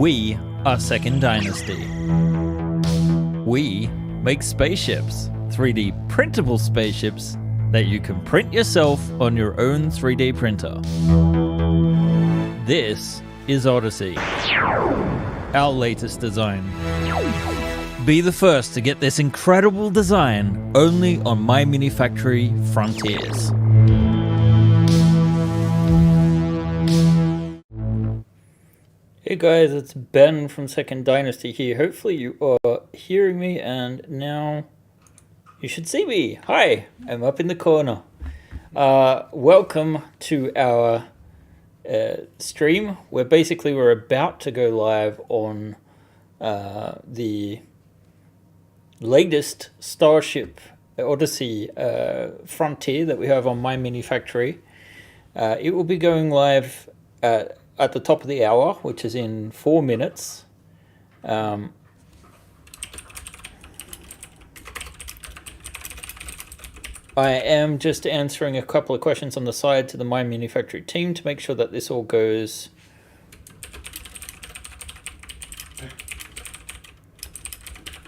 We are Second Dynasty. We make spaceships, 3D printable spaceships that you can print yourself on your own 3D printer. This is Odyssey, our latest design. Be the first to get this incredible design only on My Mini Factory Frontiers. Hey guys, it's Ben from Second Dynasty here. Hopefully you are hearing me and now you should see me. Hi, I'm up in the corner. Welcome to our stream where basically we're about to go live on the latest Starship Odyssey Frontier that we have on My Mini Factory. It will be going live at the top of the hour, which is in 4 minutes. I am just answering a couple of questions on the side to the My Mini Factory team to make sure that this all goes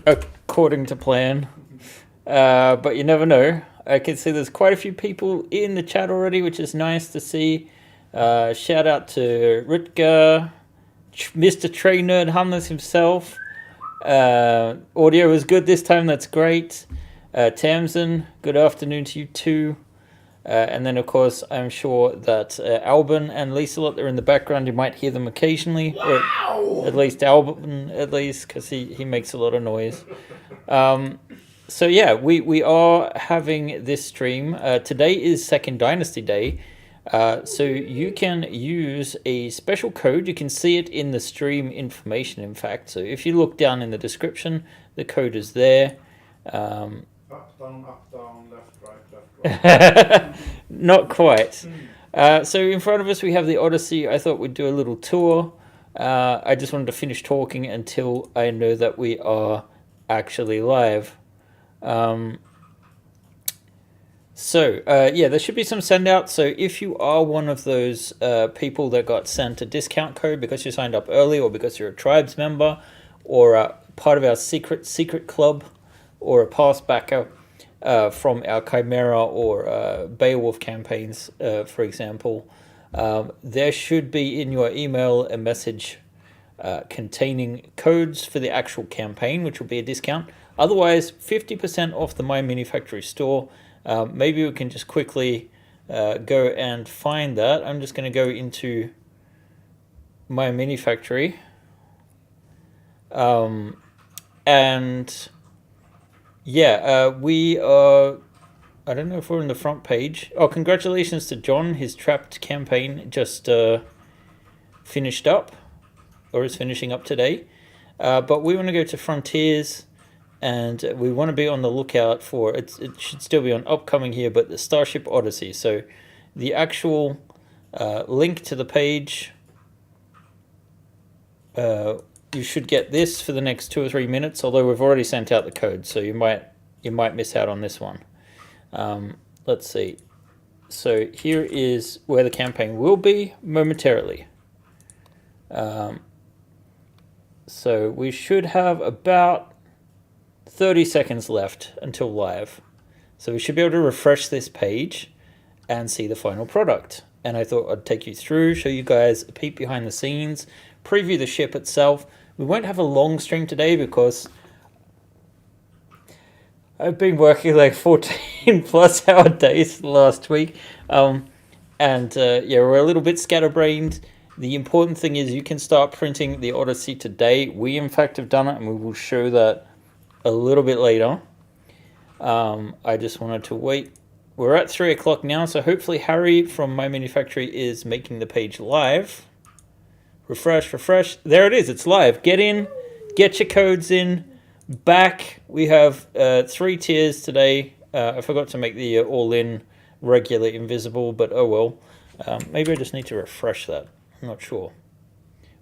according to plan. But you never know. I can see there's quite a few people in the chat already, which is nice to see. Shout out to Rutger, Mr. Trey Nerd Humness himself. Audio was good this time, that's great. Tamsin, good afternoon to you too. And then of course I'm sure that Albin and Lieselot are in the background. You might hear them occasionally. Wow! Or at least Albin, because he makes a lot of noise. So yeah, we are having this stream. Today is Second Dynasty Day. So you can use a special code. You can see it in the stream information, in fact. So if you look down in the description, the code is there. Up, down, left, right. Not quite. So in front of us, we have the Odyssey. I thought we'd do a little tour. I just wanted to finish talking until I know that we are actually live. So, there should be some send out. So if you are one of those people that got sent a discount code because you signed up early or because you're a tribes member or part of our secret club or a past backer from our Chimera or Beowulf campaigns, for example, there should be in your email a message containing codes for the actual campaign, which will be a discount. Otherwise, 50% off the My Mini Factory store. Maybe we can just quickly go and find that. I'm just going to go into My Mini Factory. We are... I don't know if we're on the front page. Oh, congratulations to John. His Trapped campaign just finished up, or is finishing up today. But we want to go to Frontiers. And we want to be on the lookout for, it should still be on upcoming here, but the Starship Odyssey. So the actual link to the page, you should get this for the next 2 or 3 minutes, although we've already sent out the code, so you might miss out on this one. Let's see. So here is where the campaign will be momentarily. So we should have about 30 seconds left until live. So we should be able to refresh this page and see the final product. And I thought I'd take you through, show you guys a peek behind the scenes, preview the ship itself. We won't have a long stream today because I've been working like 14 plus hour days last week. We're a little bit scatterbrained. The important thing is you can start printing the Odyssey today. We in fact have done it and we will show that a little bit later. I just wanted to wait. We're at 3 o'clock now, so hopefully Harry from My Mini Factory is making the page live. Refresh. There it is, it's live. Get in, get your codes in. Back, we have 3 tiers today. I forgot to make the all-in regular invisible, but oh well. Maybe I just need to refresh that. I'm not sure.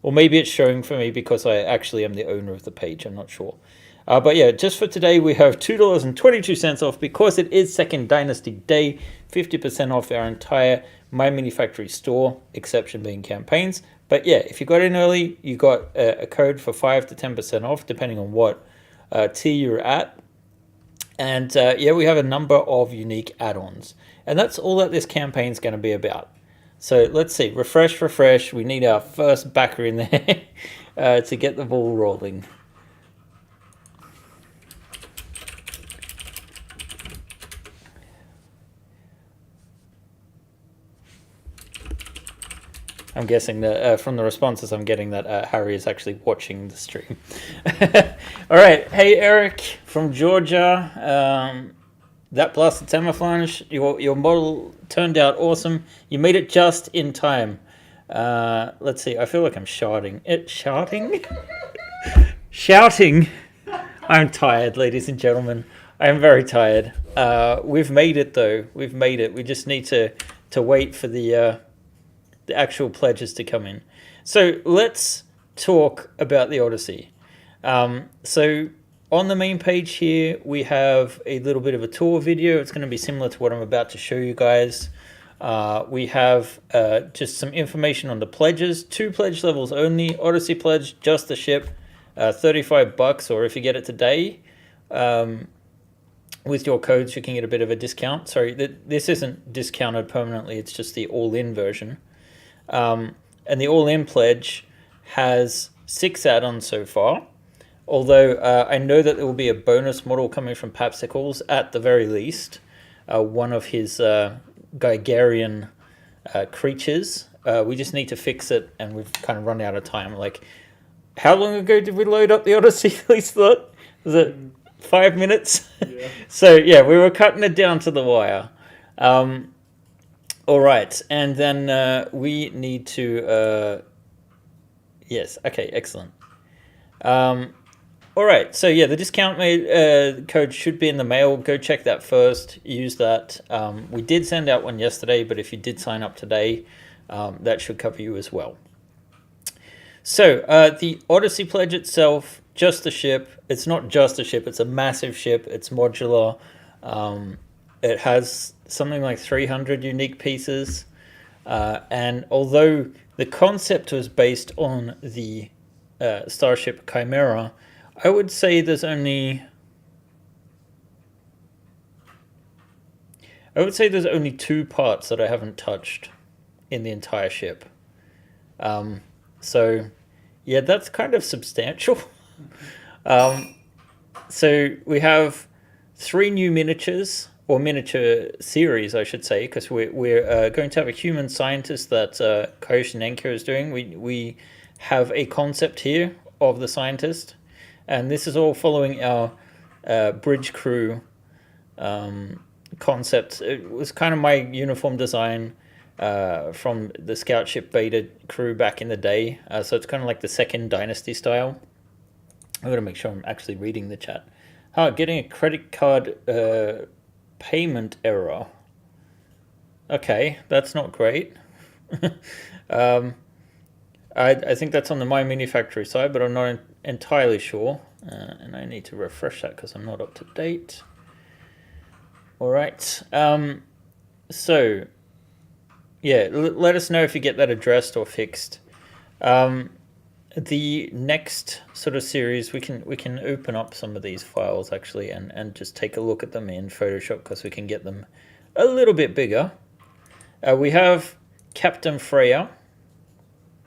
Or maybe it's showing for me because I actually am the owner of the page. I'm not sure. But yeah, just for today, we have $2.22 off because it is Second Dynasty Day, 50% off our entire My Mini Factory store, exception being campaigns. But yeah, if you got in early, you got a code for 5 to 10% off, depending on what tier you're at. And yeah, we have a number of unique add-ons. And that's all that this campaign is going to be about. So let's see, refresh. We need our first backer in there to get the ball rolling. I'm guessing that from the responses I'm getting that Harry is actually watching the stream. All right. Hey, Eric from Georgia. That blasted Tamaflange, your model turned out awesome. You made it just in time. Let's see. I feel like I'm shouting. Shouting? Shouting. I'm tired, ladies and gentlemen. I am very tired. We've made it, though. We've made it. We just need to wait for the actual pledges to come in. So let's talk about the Odyssey. So on the main page here, we have a little bit of a tour video. It's going to be similar to what I'm about to show you guys. We have just some information on the pledges. 2 pledge levels only. Odyssey pledge, just the ship, $35, or if you get it today, with your codes, you can get a bit of a discount. Sorry, this isn't discounted permanently. It's just the all-in version. And the all-in pledge has 6 add-ons so far, although I know that there will be a bonus model coming from Papsicles at the very least, one of his Gigarian creatures. We just need to fix it, and we've kind of run out of time. Like, how long ago did we load up the Odyssey? At least thought, was it 5 minutes? Yeah. So yeah, we were cutting it down to the wire. All right, and then we need to, yes, okay, excellent. All right, so yeah, the discount code should be in the mail. Go check that first, use that. We did send out one yesterday, but if you did sign up today, that should cover you as well. So the Odyssey pledge itself, just a ship. It's not just a ship, it's a massive ship. It's modular. It has something like 300 unique pieces. And although the concept was based on the Starship Chimera, I would say there's only 2 parts that I haven't touched in the entire ship. So yeah, that's kind of substantial. So we have 3 new miniatures, or miniature series, I should say, because we're going to have a human scientist that Koyoshi Nenko is doing. We have a concept here of the scientist, and this is all following our bridge crew concept. It was kind of my uniform design from the scout ship beta crew back in the day, so it's kind of like the second Dynasty style. I'm going to make sure I'm actually reading the chat. Getting a credit card payment error. Okay, that's not great. I think that's on the My Mini Factory side, but I'm not entirely sure. And I need to refresh that because I'm not up to date. All right. So, yeah, let us know if you get that addressed or fixed. The next sort of series, we can open up some of these files actually and just take a look at them in Photoshop because we can get them a little bit bigger. We have Captain Freya.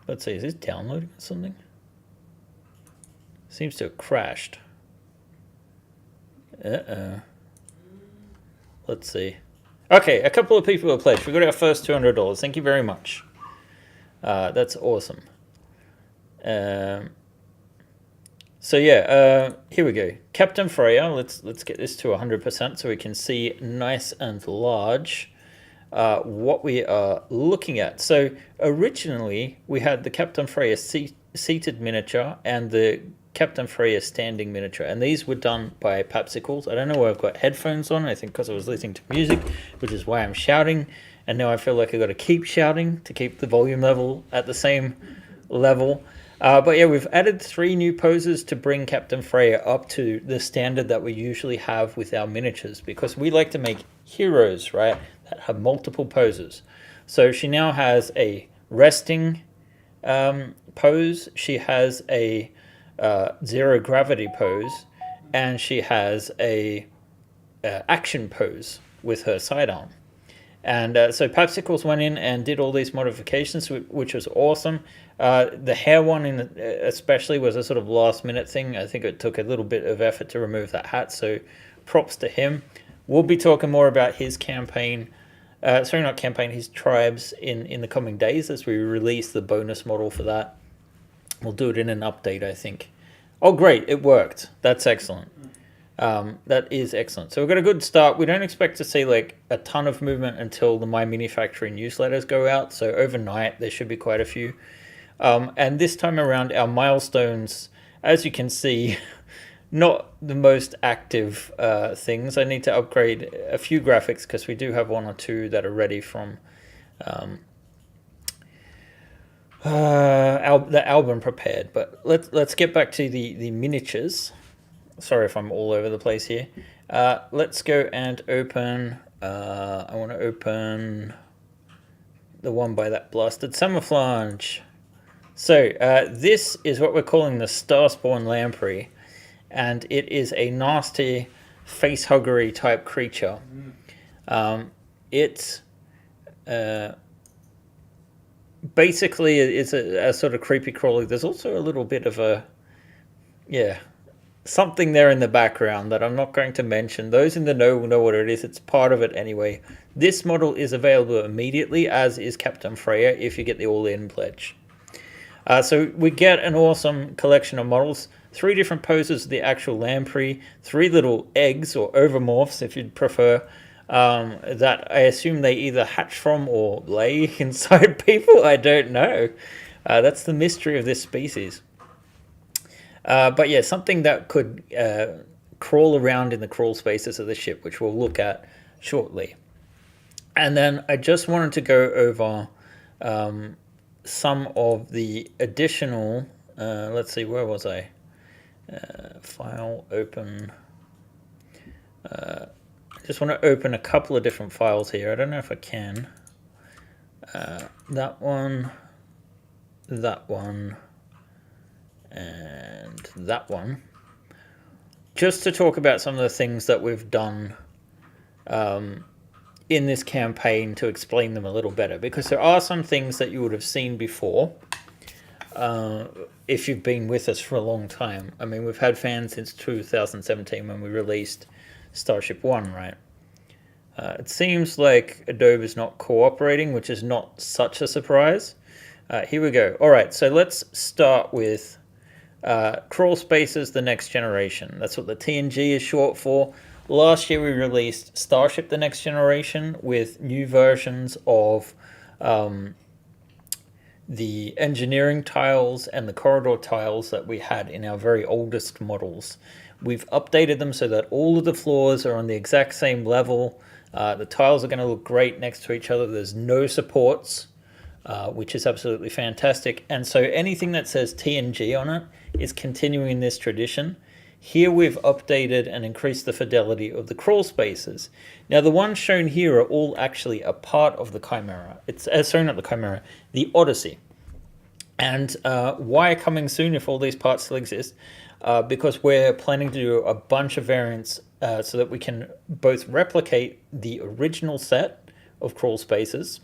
Let's see, is this downloading or something? Seems to have crashed. Let's see. Okay, a couple of people have pledged. We got our first $200. Thank you very much. That's awesome. So yeah, here we go. Captain Freya. Let's get this to 100% so we can see nice and large what we are looking at. So originally we had the Captain Freya seated miniature and the Captain Freya standing miniature, and these were done by Papsicles. I don't know why I've got headphones on. I think because I was listening to music, which is why I'm shouting, and now I feel like I've got to keep shouting to keep the volume level at the same level. But yeah, we've added 3 new poses to bring Captain Freya up to the standard that we usually have with our miniatures, because we like to make heroes, right, that have multiple poses. So she now has a resting pose, she has a zero gravity pose, and she has a action pose with her sidearm. And so Popsicles went in and did all these modifications, which was awesome. The hair one, especially, was a sort of last minute thing. I think it took a little bit of effort to remove that hat, so props to him. We'll be talking more about his campaign, sorry, not campaign, his tribes in the coming days as we release the bonus model for that. We'll do it in an update, I think. Oh, great, it worked. That's excellent. That is excellent. So we've got a good start. We don't expect to see like a ton of movement until the My Mini Factory newsletters go out. So overnight there should be quite a few. And this time around, our milestones, as you can see, not the most active things. I need to upgrade a few graphics because we do have one or two that are ready from the album prepared. But let's get back to the miniatures. Sorry if I'm all over the place here. Let's go and open... I want to open the one by that blasted Summerflange. So this is what we're calling the Starspawn Lamprey. And it is a nasty facehuggery type creature. It basically is a sort of creepy crawly. There's also a little bit of a... yeah... something there in the background that I'm not going to mention. Those in the know will know what it is. It's part of it anyway. This model is available immediately, as is Captain Freya, if you get the all-in pledge. So we get an awesome collection of models. 3 different poses of the actual lamprey. 3 little eggs, or overmorphs, if you'd prefer, that I assume they either hatch from or lay inside people. I don't know. That's the mystery of this species. But yeah, something that could crawl around in the crawl spaces of the ship, which we'll look at shortly. And then I just wanted to go over some of the additional, let's see, where was I? File, open. I just want to open a couple of different files here. I don't know if I can. That one, and that one, just to talk about some of the things that we've done in this campaign to explain them a little better, because there are some things that you would have seen before if you've been with us for a long time. I mean, we've had fans since 2017 when we released Starship One, right? It seems like Adobe is not cooperating, which is not such a surprise. Here we go. All right, so let's start with Crawl Spaces, the Next Generation. That's what the TNG is short for. Last year we released Starship, the Next Generation, with new versions of the engineering tiles and the corridor tiles that we had in our very oldest models. We've updated them so that all of the floors are on the exact same level. The tiles are going to look great next to each other. There's no supports, which is absolutely fantastic. And so anything that says TNG on it is continuing this tradition. Here we've updated and increased the fidelity of the crawl spaces. Now the ones shown here are all actually a part of the Chimera. It's sorry, not the Chimera, the Odyssey. And why coming soon if all these parts still exist? Because we're planning to do a bunch of variants so that we can both replicate the original set of crawl spaces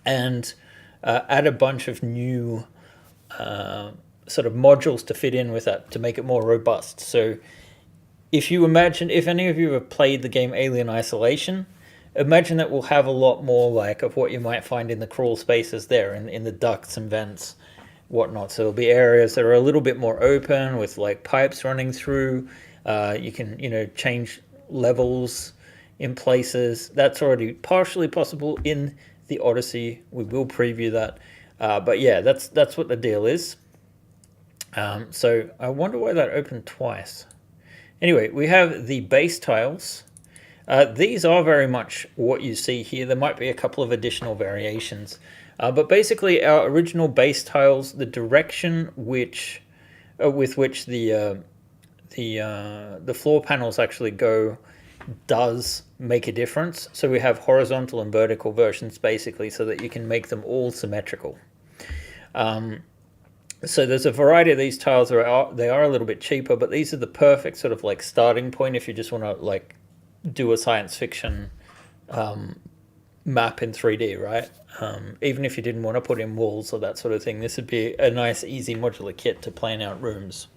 and add a bunch of new sort of modules to fit in with that to make it more robust. So if you imagine, if any of you have played the game Alien Isolation, imagine that we'll have a lot more like of what you might find in the crawl spaces there, in the ducts and vents, whatnot. So there'll be areas that are a little bit more open with like pipes running through. You can, change levels in places. That's already partially possible in the Odyssey. We will preview that. But yeah, that's what the deal is. So I wonder why that opened twice. Anyway, we have the base tiles. These are very much what you see here. There might be a couple of additional variations. But basically our original base tiles, the direction with which the floor panels actually go does make a difference. So we have horizontal and vertical versions basically so that you can make them all symmetrical. So there's a variety of these tiles. They are a little bit cheaper, but these are the perfect sort of like starting point if you just want to like do a science fiction map in 3D, right? Even if you didn't want to put in walls or that sort of thing, this would be a nice, easy modular kit to plan out rooms.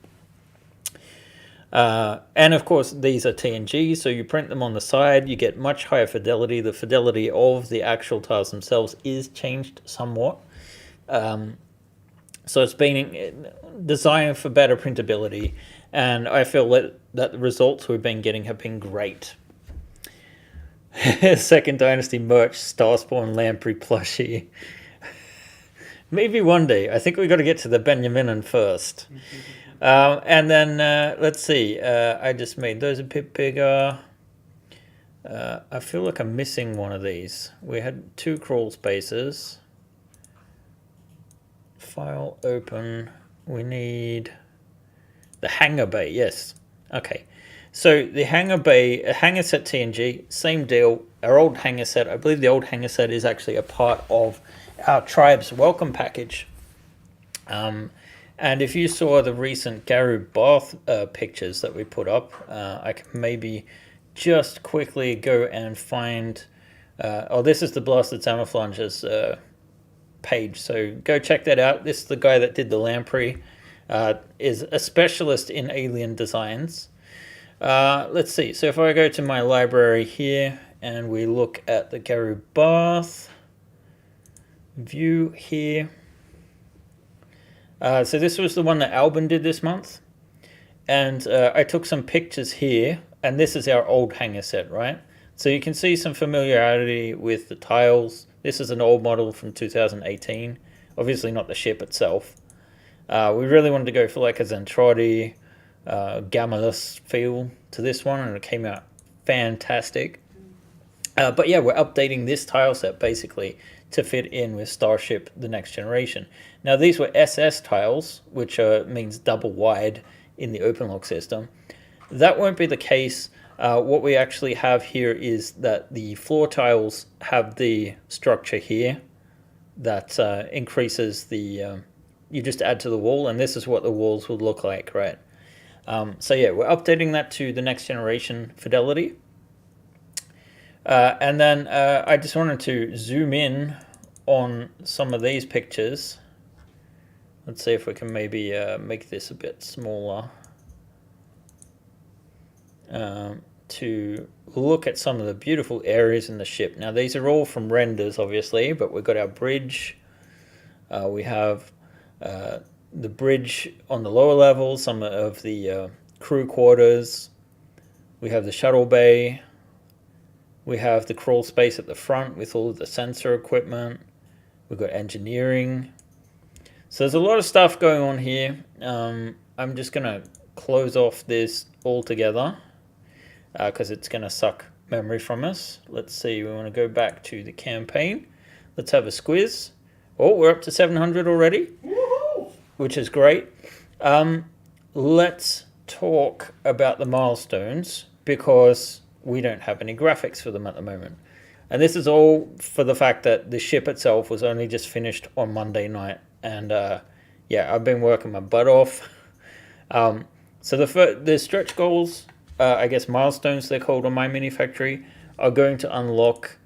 And of course, these are TNG, so you print them on the side, you get much higher fidelity. The fidelity of the actual tiles themselves is changed somewhat. So it's been designed for better printability, and I feel that the results we've been getting have been great. Second Dynasty merch, Starspawn Lamprey plushie. Maybe one day. I think we got to get to the Benjamin first. And then let's see. I just made those a bit bigger. I feel like I'm missing one of these. We had 2 crawl spaces. File open. We need the hangar bay. Yes. Okay. So the hangar bay, hangar set TNG, same deal. Our old hangar set, I believe the old hangar set is actually a part of our tribe's welcome package. And if you saw the recent Garou Bath pictures that we put up, I can maybe just quickly go and find. This is the Blasted Camouflage's page, so go check that out. This is the guy that did the lamprey. Is a specialist in alien designs. Let's see. So if I go to my library here and we look at the Garou Bath view here. So this was the one that Albin did this month. And I took some pictures here. And this is our old hangar set, right? So you can see some familiarity with the tiles. This is an old model from 2018. Obviously not the ship itself. We really wanted to go for like a Zentradi, Gammalus feel to this one, and it came out fantastic. But yeah, we're updating this tile set basically to fit in with Starship The Next Generation. Now these were SS tiles, which means double wide in the OpenLog system. That won't be the case. What we actually have here is that the floor tiles have the structure here that increases the, you just add to the wall, and this is what the walls would look like, right? So yeah, we're updating that to the Next Generation fidelity. And then I just wanted to zoom in on some of these pictures. Let's see if we can maybe make this a bit smaller. To look at some of the beautiful areas in the ship. Now these are all from renders obviously, but we've got our bridge. We have the bridge on the lower level, some of the crew quarters. We have the shuttle bay. We have the crawl space at the front with all of the sensor equipment. We've got engineering. So there's a lot of stuff going on here. I'm just going to close off this altogether because it's going to suck memory from us. Let's see, we want to go back to the campaign. Let's have a squiz. Oh, we're up to 700 already. Woohoo! Which is great. Let's talk about the milestones because we don't have any graphics for them at the moment. And this is all for the fact that the ship itself was only just finished on Monday night. And yeah, I've been working my butt off. So the stretch goals, I guess milestones they're called on My Mini Factory, are going to unlock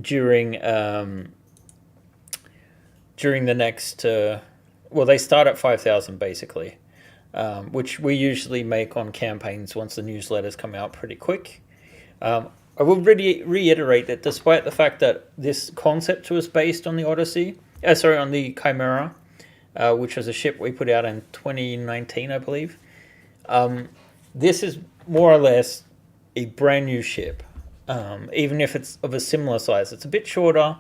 during the next, well, they start at 5,000 basically, which we usually make on campaigns once the newsletters come out pretty quick. I will reiterate that despite the fact that this concept was based on the Odyssey, on the Chimera, which was a ship we put out in 2019, I believe. This is more or less a brand new ship, even if it's of a similar size. It's a bit shorter,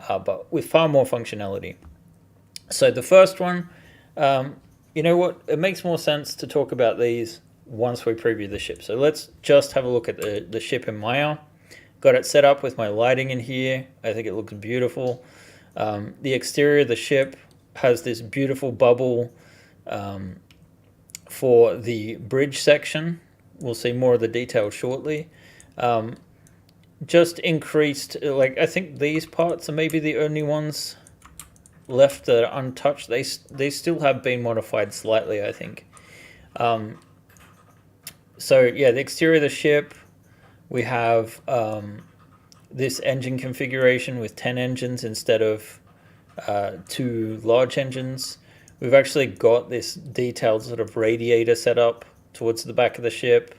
but with far more functionality. So the first one, you know what? It makes more sense to talk about these once we preview the ship. So let's just have a look at the ship in Maya. Got it set up with my lighting in here. I think it looks beautiful. The exterior of the ship has this beautiful bubble for the bridge section. We'll see more of the details shortly. just increased, like, I think these parts are maybe the only ones left that are untouched. They still have been modified slightly, I think. So yeah, the exterior of the ship, we have this engine configuration with 10 engines instead of 2 large engines. We've actually got this detailed sort of radiator set up towards the back of the ship.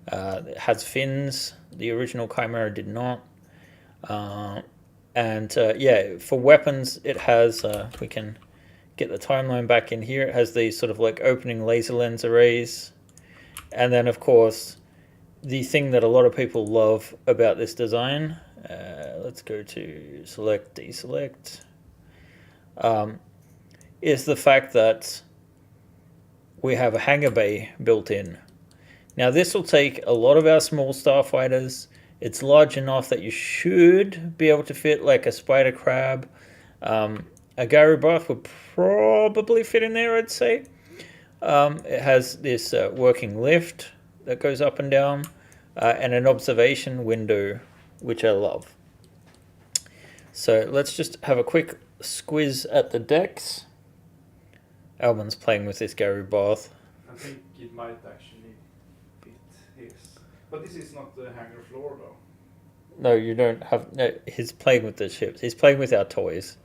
It has fins. The original Chimera did not. Yeah, for weapons, it has, we can get the timeline back in here. It has these sort of like opening laser lens arrays. And then, of course, the thing that a lot of people love about this design, let's go to select, deselect, is the fact that we have a hangar bay built in. Now, this will take a lot of our small starfighters. It's large enough that you should be able to fit like a spider crab. A gyro bath would probably fit in there, I'd say. It has this working lift that goes up and down, and an observation window, which I love. So let's just have a quick squiz at the decks. Alban's playing with this gyro bath. I think it might actually fit his. But this is not the hangar floor, though. No, you don't have. No, he's playing with the ships. He's playing with our toys.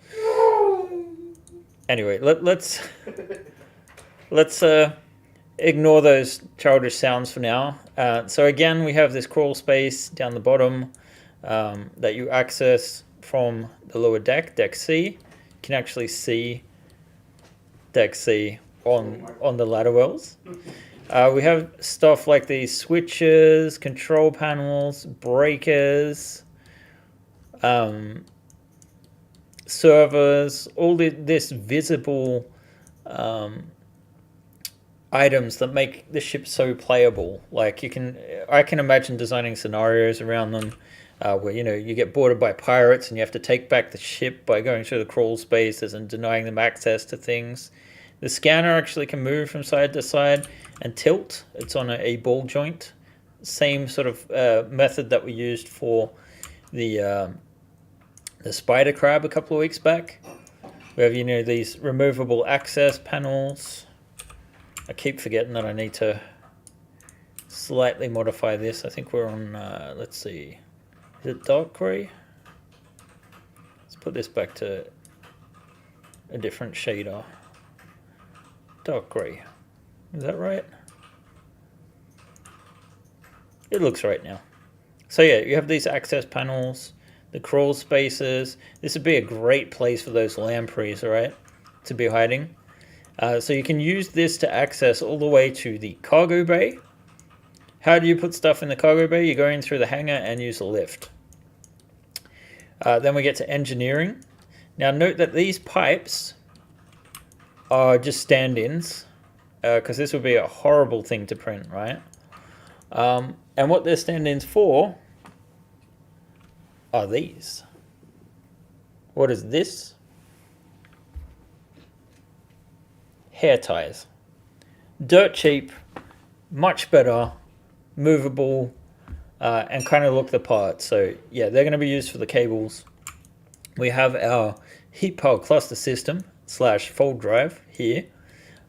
Anyway, let's ignore those childish sounds for now. So again, we have this crawl space down the bottom that you access from the lower deck, Deck C. You can actually see Deck C on the ladder wells. We have stuff like these switches, control panels, breakers, servers, all this visible items that make the ship so playable. Like I can imagine designing scenarios around them where you get boarded by pirates and you have to take back the ship by going through the crawl spaces and denying them access to things. The scanner actually can move from side to side and tilt. It's on a ball joint. Same sort of method that we used for the spider crab a couple of weeks back. We have these removable access panels. I keep forgetting that I need to slightly modify this. I think we're on, let's see, is it dark gray? Let's put this back to a different shader. Dark gray. Is that right? It looks right now. So yeah, you have these access panels, the crawl spaces. This would be a great place for those lampreys, all right, to be hiding. So you can use this to access all the way to the cargo bay. How do you put stuff in the cargo bay? You go in through the hangar and use a lift. Then we get to engineering. Now note that these pipes are just stand-ins, because this would be a horrible thing to print, right? And what they're stand-ins for are these. What is this? Hair ties. Dirt cheap, much better, movable, and kind of look the part. So yeah, they're going to be used for the cables. We have our heat pile cluster system / fold drive here.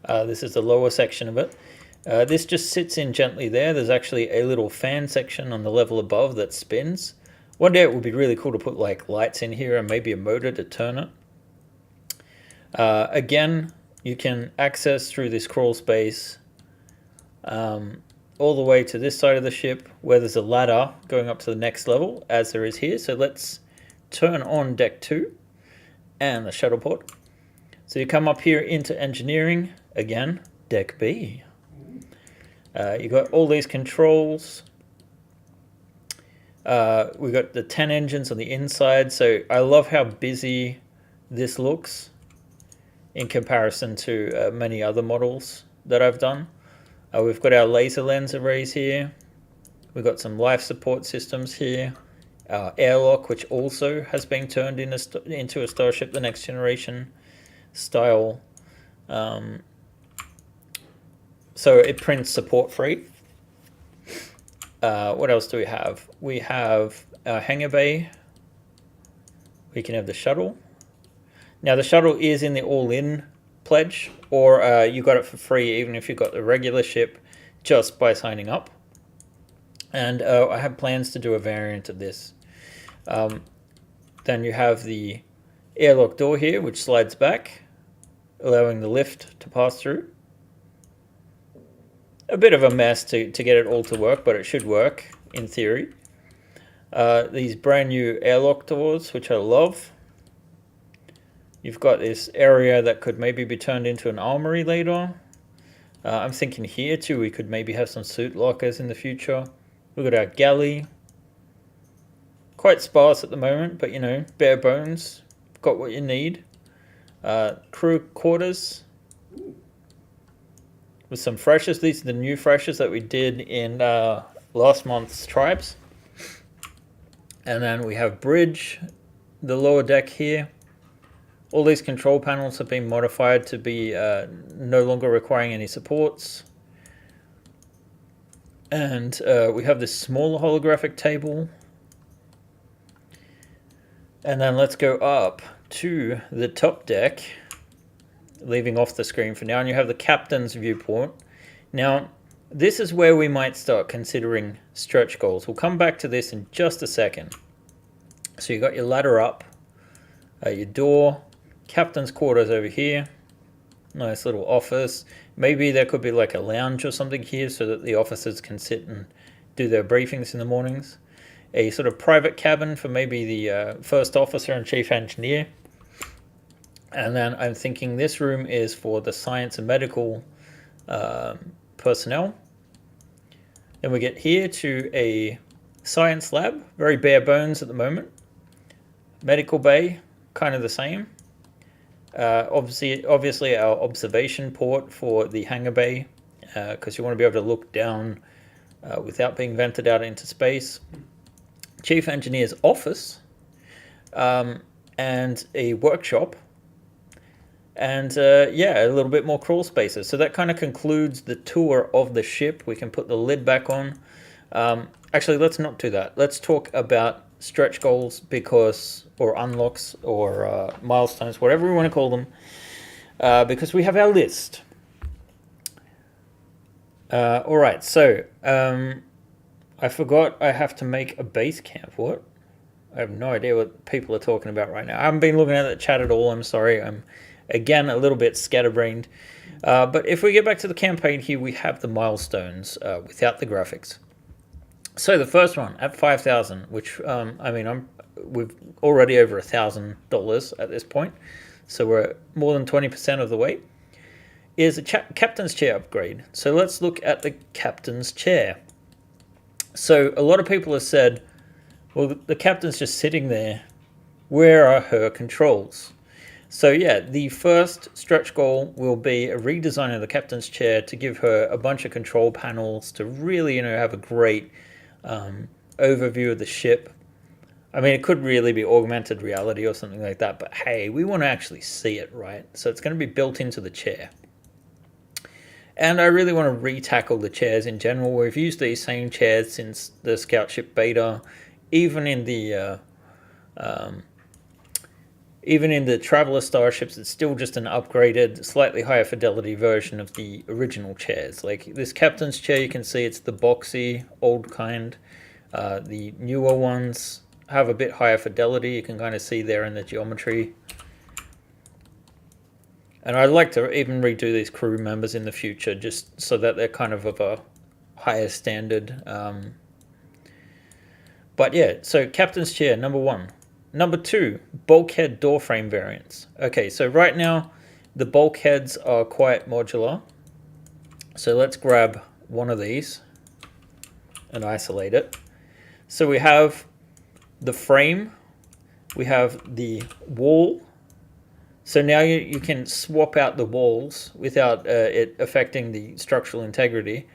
This is the lower section of it. This just sits in gently there. There's actually a little fan section on the level above that spins. One day it would be really cool to put like lights in here and maybe a motor to turn it. Again, you can access through this crawl space all the way to this side of the ship where there's a ladder going up to the next level, as there is here. So let's turn on Deck 2 and the shuttle port. So you come up here into engineering, again, Deck B. You got all these controls. We got the 10 engines on the inside. So I love how busy this looks in comparison to many other models that I've done. We've got our laser lens arrays here. We've got some life support systems here. Our airlock, which also has been turned into a Starship the Next Generation style. So it prints support free. What else do we have? We have our hangar bay. We can have the shuttle. Now the shuttle is in the all-in pledge, or you got it for free even if you got the regular ship just by signing up. And I have plans to do a variant of this. Then you have the airlock door here, which slides back, allowing the lift to pass through. A bit of a mess to get it all to work, but it should work in theory. These brand new airlock doors, which I love. You've got this area that could maybe be turned into an armory later. I'm thinking here too, we could maybe have some suit lockers in the future. Look at our galley. Quite sparse at the moment, but you know, bare bones. Got what you need. Crew quarters. With some freshers. These are the new freshers that we did in last month's tribes. And then we have bridge, the lower deck here. All these control panels have been modified to be no longer requiring any supports. And we have this smaller holographic table. And then let's go up to the top deck, leaving off the screen for now. And you have the captain's viewport. Now, this is where we might start considering stretch goals. We'll come back to this in just a second. So you got your ladder up, your door, captain's quarters over here. Nice little office. Maybe there could be like a lounge or something here so that the officers can sit and do their briefings in the mornings. A sort of private cabin for maybe the first officer and chief engineer. And then I'm thinking this room is for the science and medical personnel. Then we get here to a science lab, very bare bones at the moment. Medical bay, kind of the same. Obviously our observation port for the hangar bay, because you want to be able to look down without being vented out into space. Chief engineer's office, and a workshop, and yeah, a little bit more crawl spaces. So that kind of concludes the tour of the ship. We can put the lid back on. Actually, let's not do that. Let's talk about stretch goals, or unlocks, or milestones, whatever we want to call them, because we have our list. All right, so I forgot I have to make a base camp. What? I have no idea what people are talking about right now. I haven't been looking at the chat at all. I'm sorry. I'm, again, a little bit scatterbrained. But if we get back to the campaign here, we have the milestones without the graphics. So the first one at 5,000, which I mean, we've already over $1,000 at this point, so we're more than 20% of the way. Is a captain's chair upgrade. So let's look at the captain's chair. So a lot of people have said, well, the captain's just sitting there. Where are her controls? So yeah, the first stretch goal will be a redesign of the captain's chair to give her a bunch of control panels to really, you know, have a great overview of the ship. I mean, it could really be augmented reality or something like that, but hey, we want to actually see it, right? So it's going to be built into the chair. And I really want to re-tackle the chairs in general. We've used these same chairs since the Scout Ship beta, even in the Traveler starships. It's still just an upgraded, slightly higher fidelity version of the original chairs. Like this captain's chair, you can see it's the boxy old kind. The newer ones have a bit higher fidelity. You can kind of see there in the geometry. And I'd like to even redo these crew members in the future, just so that they're kind of a higher standard. But yeah, so captain's chair, number 1. Number 2, bulkhead door frame variants. Okay, so right now, the bulkheads are quite modular. So let's grab one of these and isolate it. So we have the frame, we have the wall. So now you can swap out the walls without it affecting the structural integrity.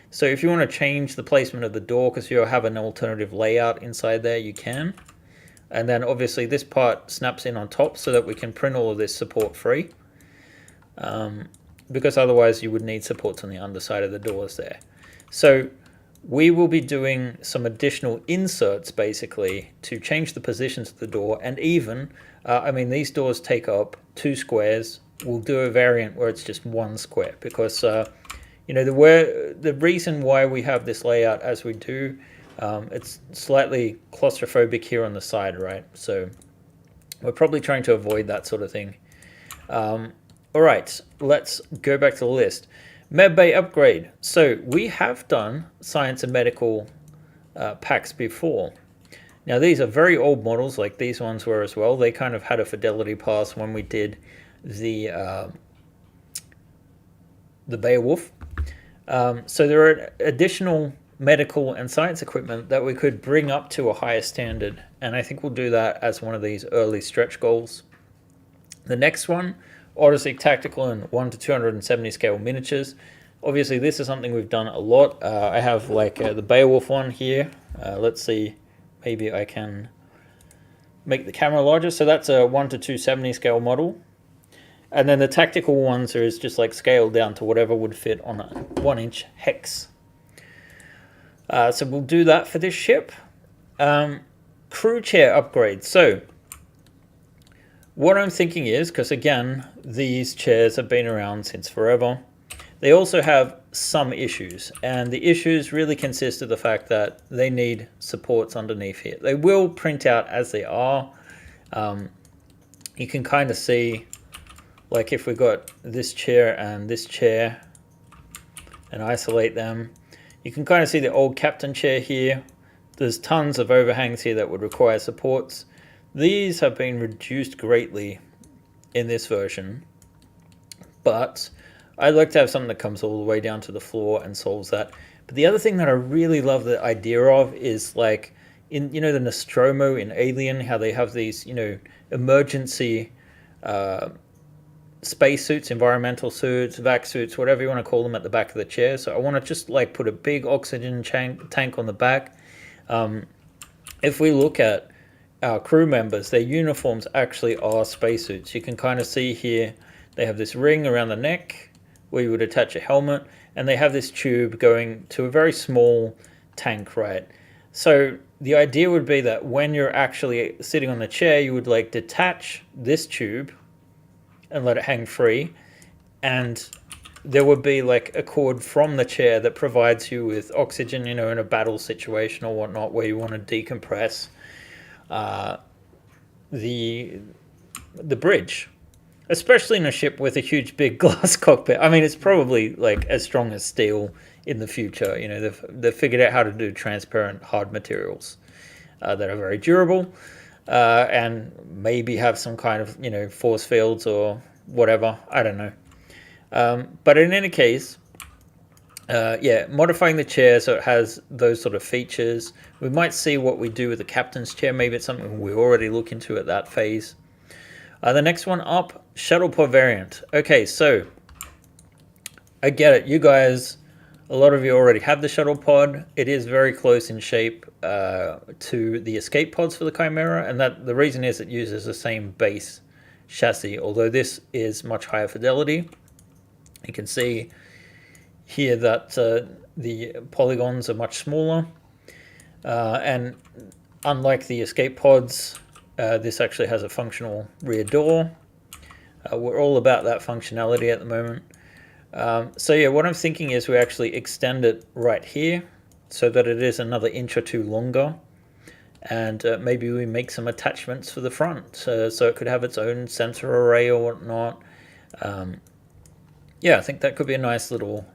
So if you want to change the placement of the door because you have an alternative layout inside there, you can. And then obviously this part snaps in on top so that we can print all of this support free. Because otherwise you would need supports on the underside of the doors there. So we will be doing some additional inserts basically to change the positions of the door, and even, I mean, these doors take up 2 squares. We'll do a variant where it's just 1 square because, you know, the reason why we have this layout as we do, it's slightly claustrophobic here on the side, right? So we're probably trying to avoid that sort of thing. All right, let's go back to the list. Medbay upgrade. So we have done science and medical packs before. Now these are very old models, like these ones were as well. They kind of had a fidelity pass when we did the Beowulf. So there are additional medical and science equipment that we could bring up to a higher standard, and I think we'll do that as one of these early stretch goals. The next one, Odyssey Tactical and 1 to 270 scale miniatures. Obviously this is something we've done a lot. I have like the Beowulf one here. Let's see, maybe I can make the camera larger. So that's a 1 to 270 scale model. And then the tactical ones are just like scaled down to whatever would fit on a 1-inch hex. So we'll do that for this ship. Crew chair upgrade. So what I'm thinking is, because again, these chairs have been around since forever, they also have some issues. And the issues really consist of the fact that they need supports underneath here. They will print out as they are. You can kind of see, like if we got this chair and isolate them, you can kind of see the old captain chair here. There's tons of overhangs here that would require supports. These have been reduced greatly in this version, but I'd like to have something that comes all the way down to the floor and solves that. But the other thing that I really love the idea of is like in, you know, the Nostromo in Alien, how they have these, you know, emergency space suits, environmental suits, vac suits, whatever you want to call them, at the back of the chair. So I want to just like put a big oxygen tank on the back. If we look at our crew members, their uniforms actually are spacesuits. You can kind of see here they have this ring around the neck where you would attach a helmet, and they have this tube going to a very small tank, right? So the idea would be that when you're actually sitting on the chair, you would like detach this tube and let it hang free, and there would be like a cord from the chair that provides you with oxygen, you know, in a battle situation or whatnot, where you want to decompress the bridge, especially in a ship with a huge big glass cockpit. I mean, it's probably like as strong as steel in the future. You know, they've figured out how to do transparent hard materials that are very durable and maybe have some kind of, you know, force fields or whatever. I don't know. But in any case, yeah, modifying the chair so it has those sort of features. We might see what we do with the captain's chair. Maybe it's something we already look into at that phase. The next one up, shuttle pod variant. Okay, so I get it. You guys, a lot of you already have the shuttle pod. It is very close in shape to the escape pods for the Chimera, and that the reason is it uses the same base chassis, although this is much higher fidelity. You can see here that the polygons are much smaller, and unlike the escape pods, this actually has a functional rear door. We're all about that functionality at the moment. So yeah, what I'm thinking is we actually extend it right here so that it is another inch or two longer, and maybe we make some attachments for the front so it could have its own sensor array or whatnot. Yeah, I think that could be a nice little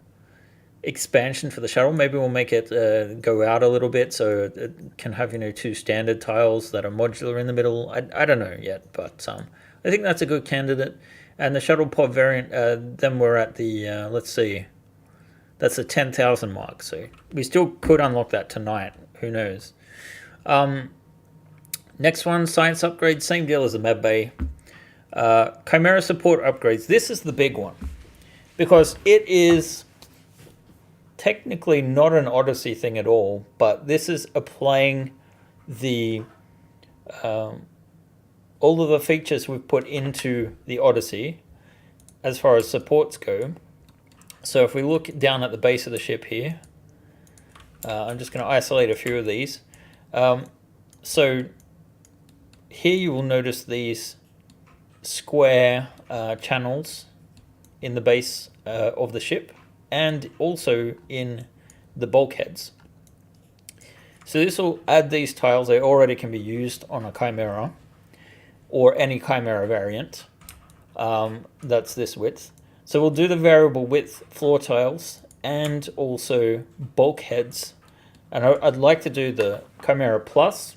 expansion for the shuttle. Maybe we'll make it go out a little bit so it can have, you know, 2 standard tiles that are modular in the middle. I don't know yet, but I think that's a good candidate. And the shuttle pod variant, then we're at the, let's see, that's the 10,000 mark. So we still could unlock that tonight. Who knows? Next one, science upgrade, same deal as the medbay. Chimera support upgrades. This is the big one because it is technically not an Odyssey thing at all, but this is applying the all of the features we've put into the Odyssey as far as supports go. So if we look down at the base of the ship here, I'm just going to isolate a few of these. So here you will notice these square channels in the base of the ship and also in the bulkheads. So this will add these tiles. They already can be used on a Chimera or any Chimera variant. That's this width. So we'll do the variable width floor tiles and also bulkheads. And I'd like to do the Chimera Plus,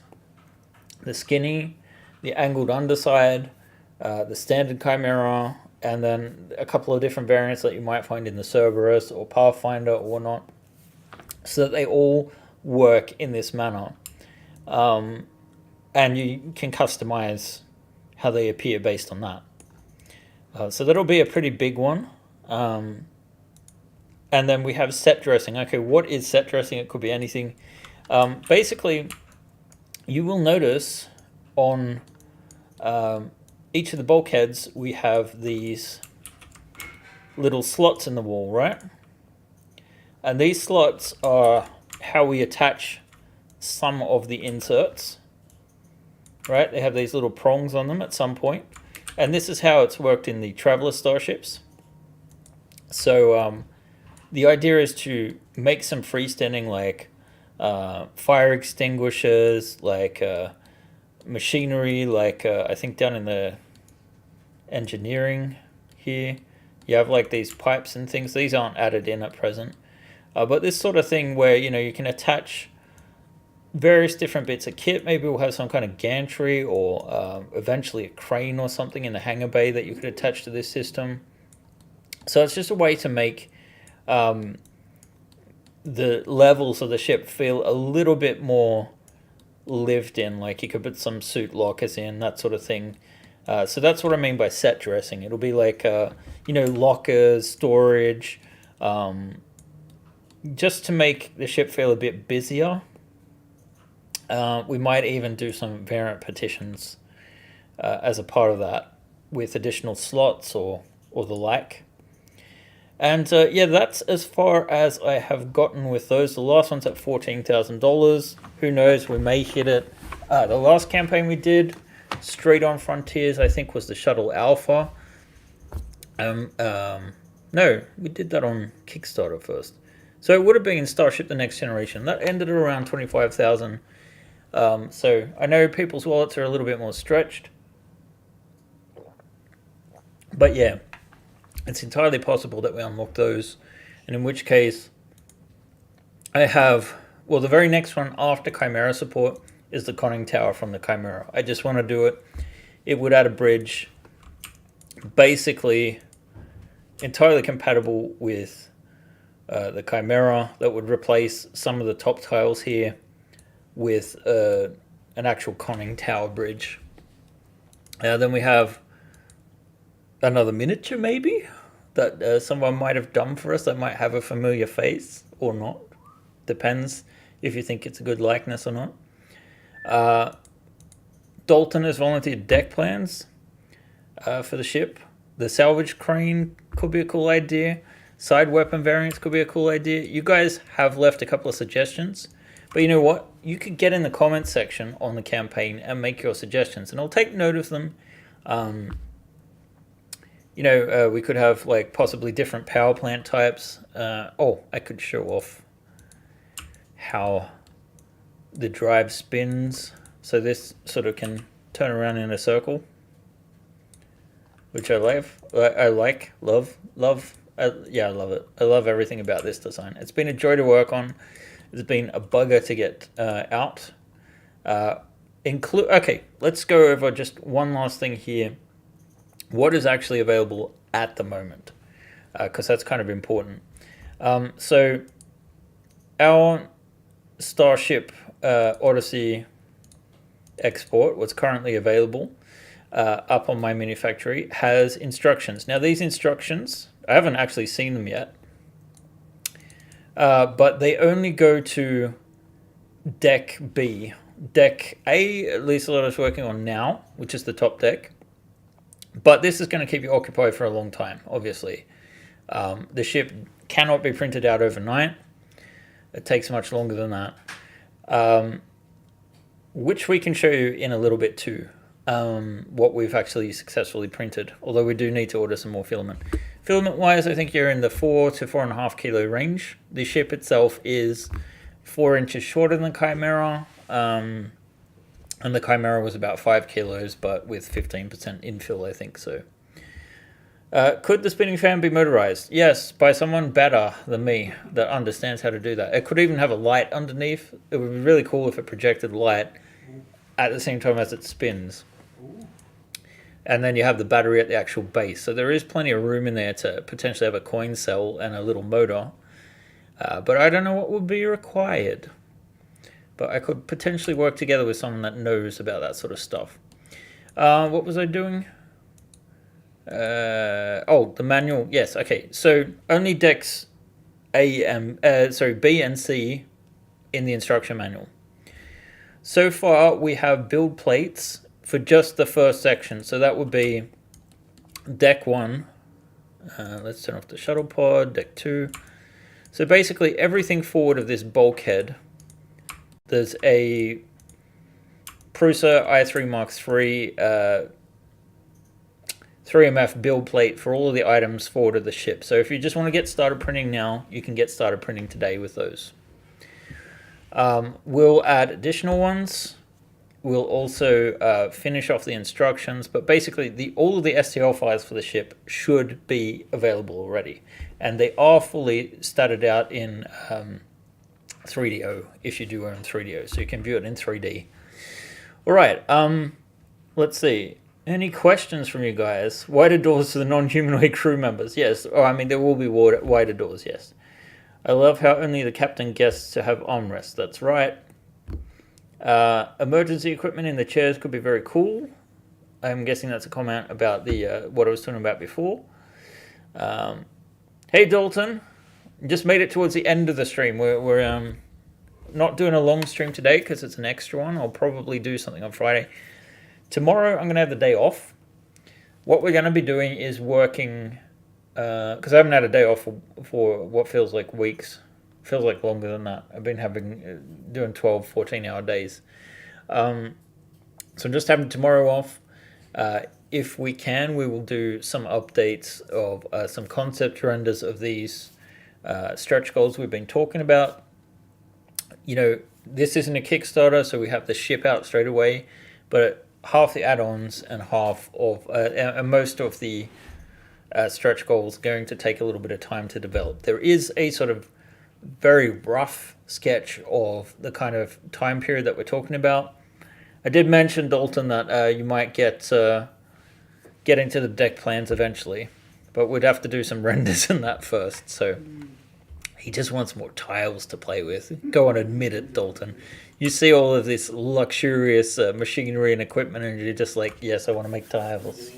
the skinny, the angled underside, the standard Chimera, and then a couple of different variants that you might find in the Cerberus or Pathfinder or whatnot, so that they all work in this manner. And you can customize how they appear based on that. So that'll be a pretty big one. And then we have set dressing. Okay, what is set dressing? It could be anything. Basically, you will notice on each of the bulkheads, we have these little slots in the wall, right? And these slots are how we attach some of the inserts, right? They have these little prongs on them at some point. And this is how it's worked in the Traveler starships. So the idea is to make some freestanding, like fire extinguishers, like machinery, like I think down in the engineering here, you have like these pipes and things. These aren't added in at present. But this sort of thing where, you know, you can attach various different bits of kit. Maybe we'll have some kind of gantry or eventually a crane or something in the hangar bay that you could attach to this system. So it's just a way to make the levels of the ship feel a little bit more lived in. Like you could put some suit lockers in, that sort of thing. So that's what I mean by set dressing. It'll be like, you know, lockers, storage, just to make the ship feel a bit busier. We might even do some variant partitions as a part of that with additional slots or the like. And yeah, that's as far as I have gotten with those. The last one's at $14,000. Who knows? We may hit it. The last campaign we did, straight on Frontiers, I think was the Shuttle Alpha. No, we did that on Kickstarter first. So it would have been in Starship: The Next Generation. That ended at around 25,000. So I know people's wallets are a little bit more stretched. But yeah, it's entirely possible that we unlock those. And in which case, I have, well, the very next one after Chimera support is the conning tower from the Chimera. I just want to do it. It would add a bridge, basically entirely compatible with the Chimera, that would replace some of the top tiles here with an actual conning tower bridge. Then we have another miniature, maybe, that someone might have done for us that might have a familiar face or not. Depends if you think it's a good likeness or not. Dalton has volunteered deck plans for the ship. The salvage crane could be a cool idea. Side weapon variants could be a cool idea. You guys have left a couple of suggestions. But you know what? You could get in the comments section on the campaign and make your suggestions. And I'll take note of them. You know, we could have like possibly different power plant types. I could show off how the drive spins. So this sort of can turn around in a circle, which I love. I love. Yeah, I love it. I love everything about this design. It's been a joy to work on. It's been a bugger to get out. Okay, let's go over just one last thing here. What is actually available at the moment? Because that's kind of important. So our Starship Odyssey export, what's currently available up on my mini factory, has instructions. Now these instructions, I haven't actually seen them yet, but they only go to deck B. Deck A, at least a lot is working on now, which is the top deck. But this is going to keep you occupied for a long time, obviously. The ship cannot be printed out overnight. It takes much longer than that, which we can show you in a little bit too, what we've actually successfully printed, although we do need to order some more filament. Filament-wise, I think you're in the 4 to 4.5 kilo range. The ship itself is 4 inches shorter than the Chimera, and the Chimera was about 5 kilos, but with 15% infill, I think so. Could the spinning fan be motorized? Yes, by someone better than me that understands how to do that. It could even have a light underneath. It would be really cool if it projected light at the same time as it spins. And then you have the battery at the actual base. So there is plenty of room in there to potentially have a coin cell and a little motor. But I don't know what would be required. But I could potentially work together with someone that knows about that sort of stuff. What was I doing? The manual. Yes, okay. So only decks B and C in the instruction manual. So far, we have build plates for just the first section. So that would be deck 1. Let's turn off the shuttle pod, deck 2. So basically everything forward of this bulkhead, there's a Prusa i3 Mark III 3MF build plate for all of the items forward of the ship. So if you just want to get started printing now, you can get started printing today with those. We'll add additional ones. We'll also finish off the instructions, but basically all of the STL files for the ship should be available already. And they are fully statted out in 3DO, if you do own 3DO, so you can view it in 3D. All right, let's see. Any questions from you guys? Wider doors to the non-humanoid crew members? Yes, there will be wider doors, yes. I love how only the captain gets to have armrests. That's right. Emergency equipment in the chairs could be very cool. I'm guessing that's a comment about the what I was talking about before. Hey Dalton, just made it towards the end of the stream. We're not doing a long stream today because it's an extra one. I'll probably do something on Friday. Tomorrow I'm going to have the day off. What we're going to be doing is working, because I haven't had a day off for what feels like weeks. Feels like longer than that. I've been doing 12, 14-hour days. So I'm just having tomorrow off. If we can, we will do some updates of some concept renders of these stretch goals we've been talking about. You know, this isn't a Kickstarter, so we have to ship out straight away. But half the add-ons and half of and most of the stretch goals going to take a little bit of time to develop. There is a sort of very rough sketch of the kind of time period that we're talking about. I did mention, Dalton, that you might get into the deck plans eventually, but we'd have to do some renders in that first. So he just wants more tiles to play with. Go on, admit it, Dalton. You see all of this luxurious machinery and equipment, and you're just like, yes, I want to make tiles.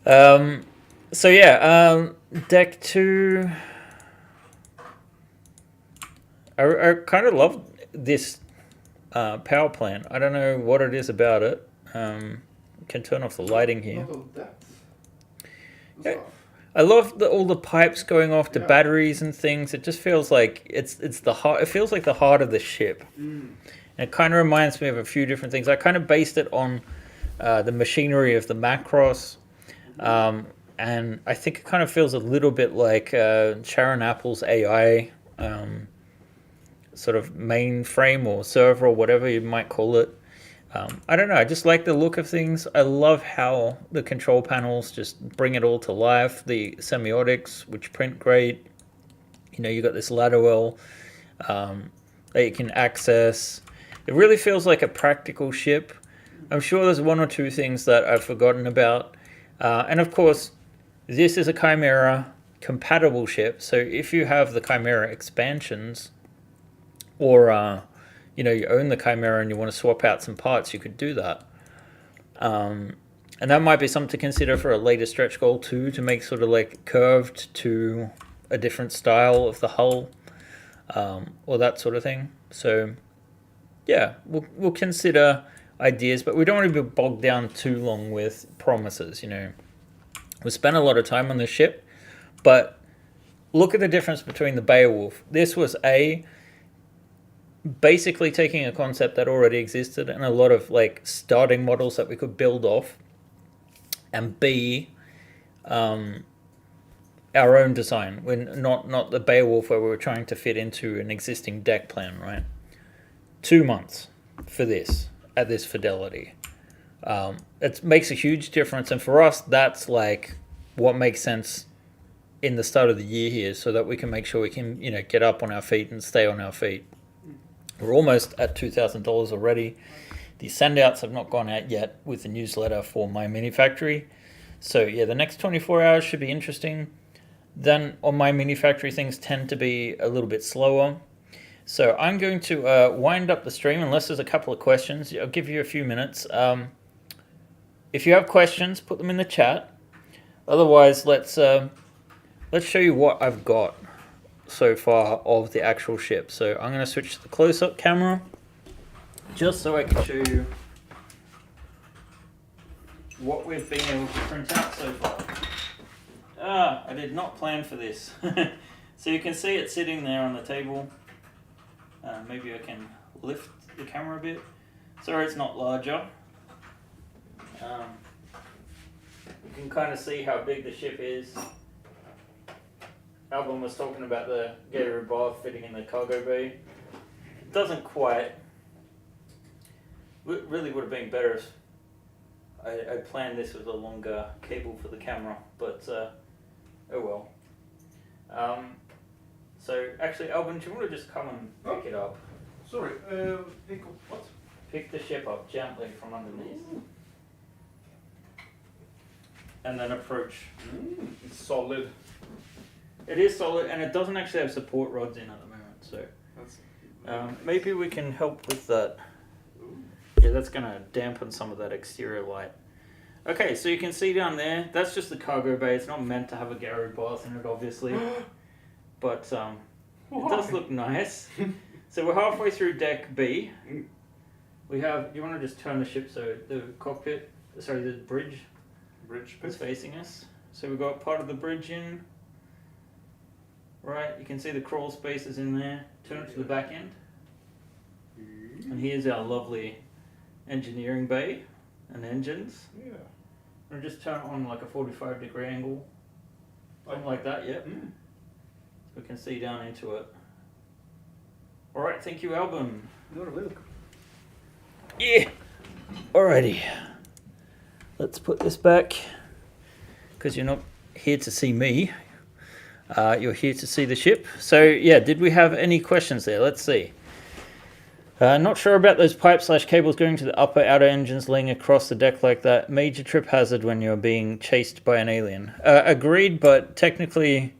So yeah, deck 2. I kind of love this power plant. I don't know what it is about it. Can turn off the lighting here. Yeah, I love all the pipes going off to batteries and things. It just feels like it's the heart. It feels like the heart of the ship. And it kind of reminds me of a few different things. I kind of based it on the machinery of the Macross. And I think it kind of feels a little bit like Sharon Apple's AI sort of mainframe or server or whatever you might call it. I don't know. I just like the look of things. I love how the control panels just bring it all to life. The semiotics, which print great. You know, you got this ladder well that you can access. It really feels like a practical ship. I'm sure there's one or two things that I've forgotten about. And of course, this is a Chimera compatible ship. So if you have the Chimera expansions, or you know, you own the Chimera and you want to swap out some parts, you could do that. And that might be something to consider for a later stretch goal too, to make sort of like curved to a different style of the hull, or that sort of thing. So yeah, we'll consider ideas, but we don't want to be bogged down too long with promises. You know, we spent a lot of time on the ship, but look at the difference between the Beowulf. This was basically taking a concept that already existed and a lot of like starting models that we could build off, and B, our own design. When not the Beowulf where we were trying to fit into an existing deck plan, right? 2 months for this at this fidelity. It makes a huge difference, and for us, that's like what makes sense in the start of the year here, so that we can make sure we can, you know, get up on our feet and stay on our feet. We're almost at $2,000 already. The send-outs have not gone out yet with the newsletter for My Mini Factory. So yeah, the next 24 hours should be interesting. Then on My Mini Factory, things tend to be a little bit slower. So I'm going to wind up the stream unless there's a couple of questions. I'll give you a few minutes. If you have questions, put them in the chat. Otherwise, let's show you what I've got so far of the actual ship. So I'm going to switch to the close-up camera just so I can show you what we've been able to print out so far. I did not plan for this. So you can see it sitting there on the table. Maybe I can lift the camera a bit. Sorry it's not larger. You can kind of see how big the ship is. Alban was talking about the Gatorade bar fitting in the cargo bay. It doesn't quite. It really would have been better if I planned this with a longer cable for the camera, but oh well. So actually, Alban, do you want to just come and pick it up? Sorry, pick up what? Pick the ship up gently from underneath. And then approach. It's solid. It is solid, and it doesn't actually have support rods in at the moment, so maybe we can help with that. Yeah, that's going to dampen some of that exterior light. Okay, so you can see down there, that's just the cargo bay. It's not meant to have a Garrow bath in it, obviously, but it does look nice. So we're halfway through deck B. We have, you want to just turn the ship so the cockpit, sorry, the bridge is facing us. So we've got part of the bridge in. Right, you can see the crawl spaces in there. Turn it to the back end. And here's our lovely engineering bay and engines. Yeah. And just turn it on like a 45-degree angle. Something like that, yep. We can see down into it. Alright, thank you, Alban. You're welcome. Yeah. Alrighty. Let's put this back, because you're not here to see me. You're here to see the ship. So yeah, did we have any questions there? Let's see. Not sure about those pipe/cables going to the upper outer engines laying across the deck like that. Major trip hazard when you're being chased by an alien. Agreed, but technically...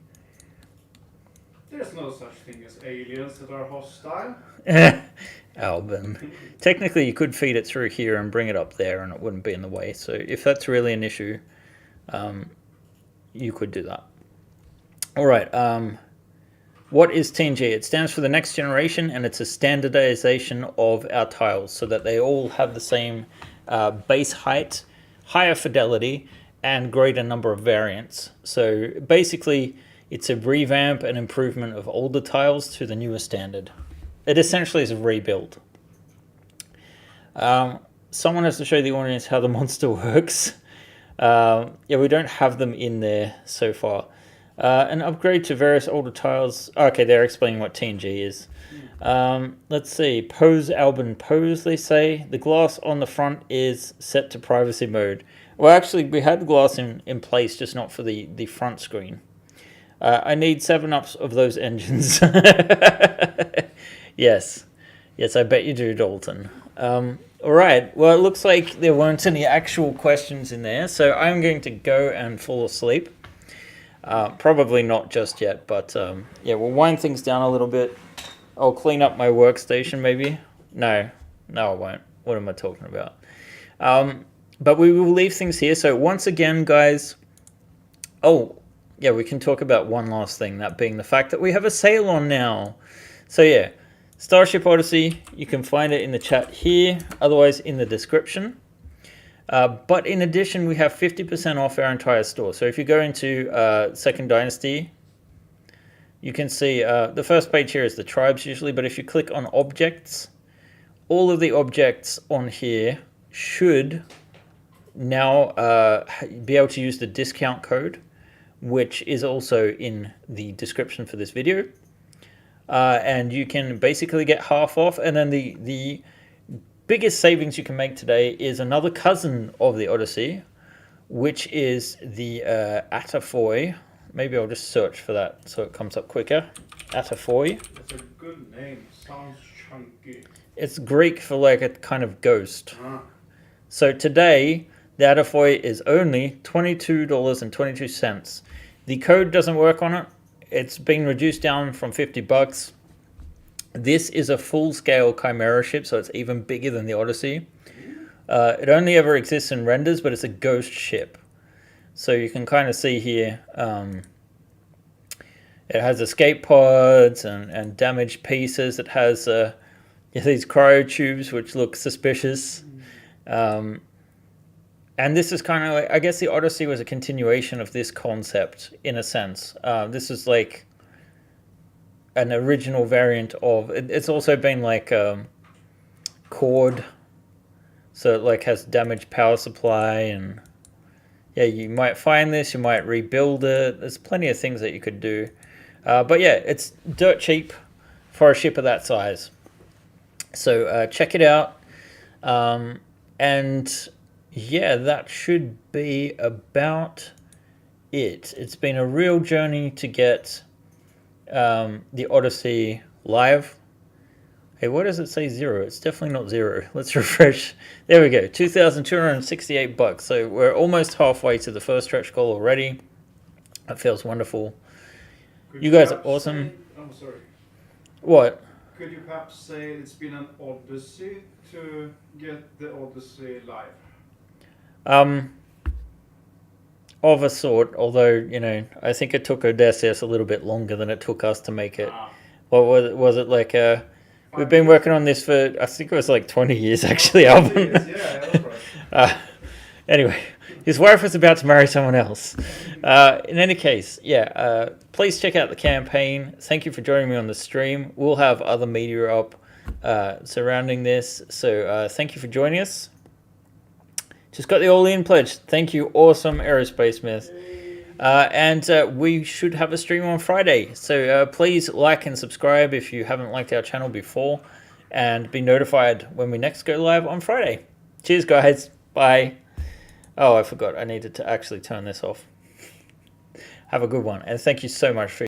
There's no such thing as aliens that are hostile. Alban. Technically, you could feed it through here and bring it up there and it wouldn't be in the way. So if that's really an issue, you could do that. All right. What is TNG? It stands for the next generation, and it's a standardization of our tiles so that they all have the same base height, higher fidelity, and greater number of variants. So basically, it's a revamp and improvement of older tiles to the newer standard. It essentially is a rebuild. Someone has to show the audience how the monster works. Yeah, we don't have them in there so far. An upgrade to various older tiles. Okay, they're explaining what TNG is. Let's see. Pose, Alban, pose, they say. The glass on the front is set to privacy mode. Well, actually, we had the glass in place, just not for the front screen. I need 7-ups of those engines. Yes. Yes, I bet you do, Dalton. All right. Well, it looks like there weren't any actual questions in there, so I'm going to go and fall asleep. Probably not just yet, but yeah, we'll wind things down a little bit. I'll clean up my workstation maybe. No, I won't. What am I talking about? But we will leave things here. So once again, guys, oh, yeah, we can talk about one last thing, that being the fact that we have a sale on now. So yeah, Starship Odyssey, you can find it in the chat here, otherwise in the description. But in addition, we have 50% off our entire store. So if you go into Second Dynasty, you can see the first page here is the tribes usually, but if you click on objects, all of the objects on here should now be able to use the discount code, which is also in the description for this video. And you can basically get half off. And then the biggest savings you can make today is another cousin of the Odyssey, which is the Atafoy. Maybe I'll just search for that so it comes up quicker. Atafoy. That's a good name. Sounds chunky. It's Greek for like a kind of ghost. Ah. So today, the Atafoy is only $22.22. The code doesn't work on it. It's been reduced down from $50. This is a full-scale Chimera ship, so it's even bigger than the Odyssey. It only ever exists in renders, but it's a ghost ship. So you can kind of see here, it has escape pods and damaged pieces. It has these cryotubes, which look suspicious. And this is kind of like, I guess the Odyssey was a continuation of this concept in a sense. This is like an original variant of, it's also been like cord, so it like has damaged power supply, and yeah, you might find this, you might rebuild it. There's plenty of things that you could do. But yeah, it's dirt cheap for a ship of that size. So check it out. And yeah, that should be about it. It's been a real journey to get the Odyssey live. Hey, why does it say 0? It's definitely not 0. Let's refresh. There we go, $2,268. So we're almost halfway to the first stretch goal already. That feels wonderful. You guys are awesome. I'm sorry. What? Could you perhaps say it's been an odyssey to get the Odyssey live? Of a sort, although, you know, I think it took Odysseus a little bit longer than it took us to make it. What was it like? We've been working on this for, I think it was like 20 years actually, Alvin. Yeah, that's right. Anyway, his wife was about to marry someone else. In any case, yeah, please check out the campaign. Thank you for joining me on the stream. We'll have other media up surrounding this. So thank you for joining us. Just got the all-in pledge. Thank you, awesome Aerospace Myth. And we should have a stream on Friday. So please like and subscribe if you haven't liked our channel before, and be notified when we next go live on Friday. Cheers, guys. Bye. Oh, I forgot. I needed to actually turn this off. Have a good one. And thank you so much for